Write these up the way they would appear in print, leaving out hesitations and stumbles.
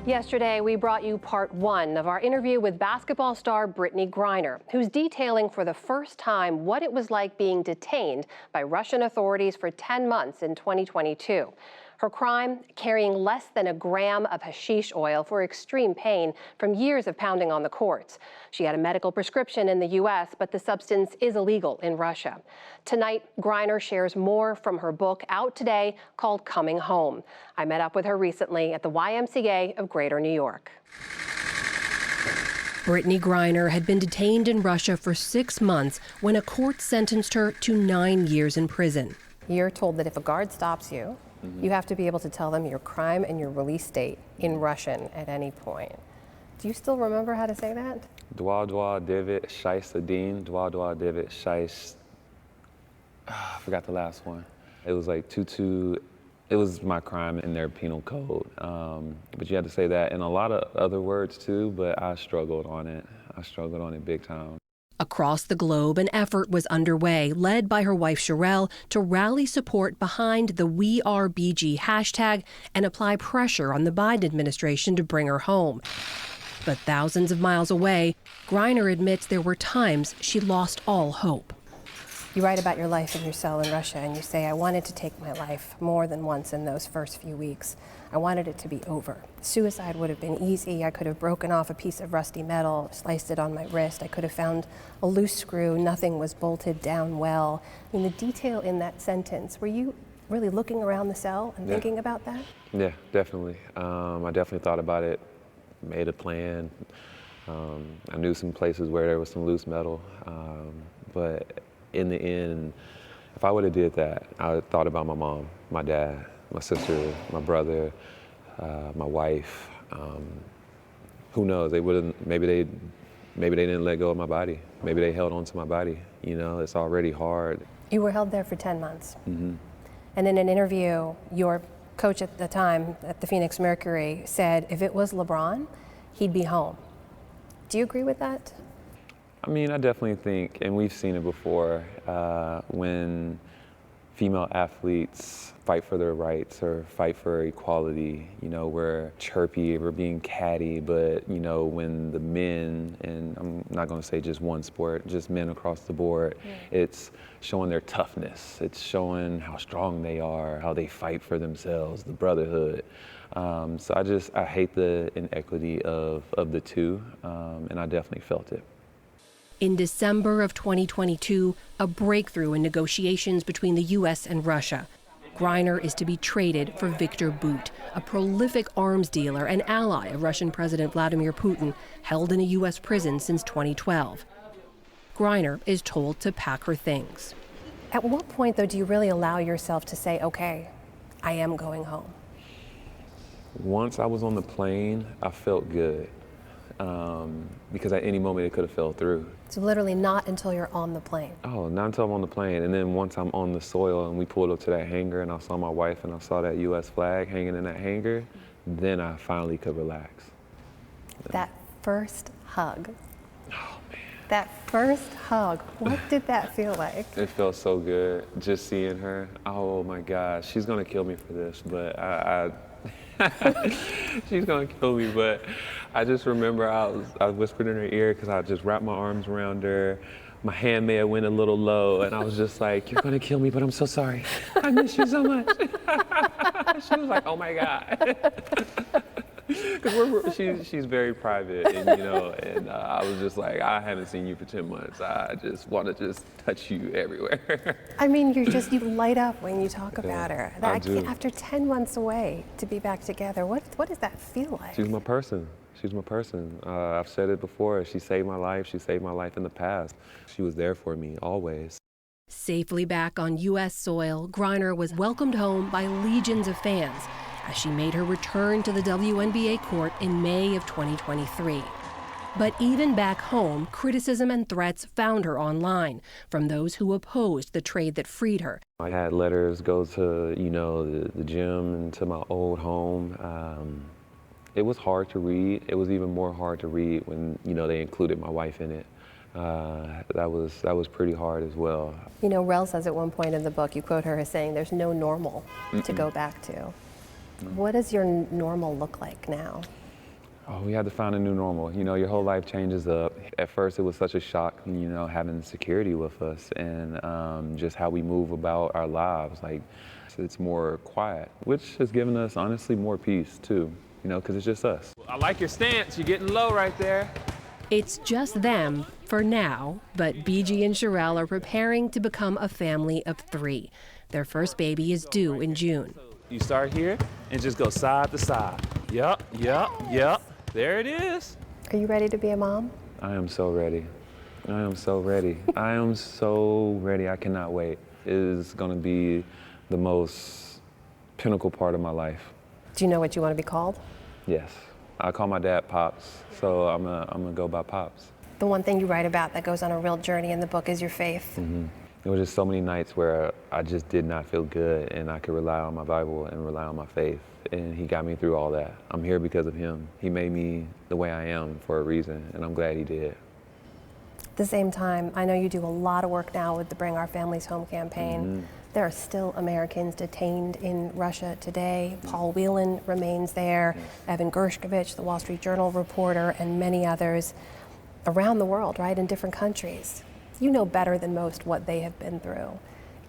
Yesterday, we brought you part one of our interview with basketball star Brittney Griner, who's detailing for the first time what it was like being detained by Russian authorities for 10 months in 2022. Her crime, carrying less than a gram of hashish oil for extreme pain from years of pounding on the courts. She had a medical prescription in the U.S., but the substance is illegal in Russia. Tonight, Griner shares more from her book out today called Coming Home. I met up with her recently at the YMCA of Greater New York. Brittney Griner had been detained in Russia for 6 months when a court sentenced her to 9 years in prison. You're told that if a guard stops you, you have to be able to tell them your crime and your release date in Russian at any point. Do you still remember how to say that? Dwa devet shais adin, dwa devet shais. I forgot the last one. It was like 22. It was my crime in their penal code. But you had to say that and a lot of other words too, but I struggled on it. I struggled on it big time. Across the globe, an effort was underway, led by her wife Sherelle, to rally support behind the WeAreBG hashtag and apply pressure on the Biden administration to bring her home. But thousands of miles away, Griner admits there were times she lost all hope. You write about your life in your cell in Russia, and you say, I wanted to take my life more than once in those first few weeks. I wanted it to be over. Suicide would have been easy. I could have broken off a piece of rusty metal, sliced it on my wrist. I could have found a loose screw. Nothing was bolted down well. I mean, the detail in that sentence, were you really looking around the cell and thinking about that? Yeah, definitely. I definitely thought about it, made a plan. I knew some places where there was some loose metal, but in the end, if I would have did that, I thought about my mom, my dad, my sister, my brother, my wife. Who knows? They wouldn't. Maybe they didn't let go of my body. Maybe they held on to my body. You know, it's already hard. You were held there for 10 months. Mm-hmm. And in an interview, your coach at the time at the Phoenix Mercury said if it was LeBron, he'd be home. Do you agree with that? I mean, I definitely think, and we've seen it before, when female athletes fight for their rights or fight for equality, you know, we're chirpy, we're being catty, but, you know, when the men, and I'm not going to say just one sport, just men across the board, it's showing their toughness, it's showing how strong they are, how they fight for themselves, the brotherhood. So I hate the inequity of the two, and I definitely felt it. In December of 2022, a breakthrough in negotiations between the U.S. and Russia. Griner is to be traded for Viktor Bout, a prolific arms dealer and ally of Russian President Vladimir Putin, held in a U.S. prison since 2012. Griner is told to pack her things. At what point, though, do you really allow yourself to say, okay, I am going home? Once I was on the plane, I felt good. Because at any moment it could have fell through. So literally not until you're on the plane? Oh, not until I'm on the plane. And then once I'm on the soil and we pulled up to that hangar and I saw my wife and I saw that U.S. flag hanging in that hangar, then I finally could relax. That first hug. Oh, man. That first hug, what did that feel like? It felt so good, just seeing her. Oh my gosh, she's gonna kill me for this, but she's gonna kill me, but I just remember I whispered in her ear because I just wrapped my arms around her. My hand may have went a little low, and I was just like, you're gonna kill me, but I'm so sorry. I miss you so much. She was like, oh my God. Because she's very private, and you know, and I was just like, I haven't seen you for 10 months. I just want to just touch you everywhere. I mean, you light up when you talk about her. I do. After 10 months away to be back together, what does that feel like? She's my person. She's my person. I've said it before. She saved my life. She saved my life in the past. She was there for me always. Safely back on U.S. soil, Griner was welcomed home by legions of fans as she made her return to the WNBA court in May of 2023. But even back home, criticism and threats found her online from those who opposed the trade that freed her. I had letters go to, you know, the gym and to my old home. It was hard to read. It was even more hard to read when, you know, they included my wife in it. That was pretty hard as well. You know, Rel says at one point in the book, you quote her as saying, there's no normal to go back to. What does your normal look like now? Oh, we had to find a new normal. You know, your whole life changes up. At first, it was such a shock, you know, having security with us and just how we move about our lives. Like, it's more quiet, which has given us, honestly, more peace, too, you know, because it's just us. I like your stance. You're getting low right there. It's just them for now, but BG and Sherelle are preparing to become a family of 3. Their first baby is due in June. You start here and just go side to side. Yup, yup, yup. There it is. Are you ready to be a mom? I am so ready. I am so ready. I am so ready. I cannot wait. It is going to be the most pinnacle part of my life. Do you know what you want to be called? Yes. I call my dad Pops, so I'm gonna go by Pops. The one thing you write about that goes on a real journey in the book is your faith. There were just so many nights where I just did not feel good, and I could rely on my Bible and rely on my faith, and he got me through all that. I'm here because of him. He made me the way I am for a reason, and I'm glad he did. At the same time, I know you do a lot of work now with the Bring Our Families Home campaign. There are still Americans detained in Russia today. Paul Whelan remains there, Evan Gershkovich, the Wall Street Journal reporter, and many others around the world, right, in different countries. You know better than most what they have been through.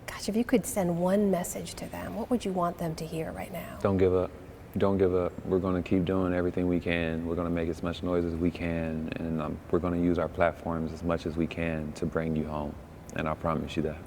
Gosh, if you could send one message to them, what would you want them to hear right now? Don't give up. Don't give up. We're going to keep doing everything we can. We're going to make as much noise as we can, and we're going to use our platforms as much as we can to bring you home. And I promise you that.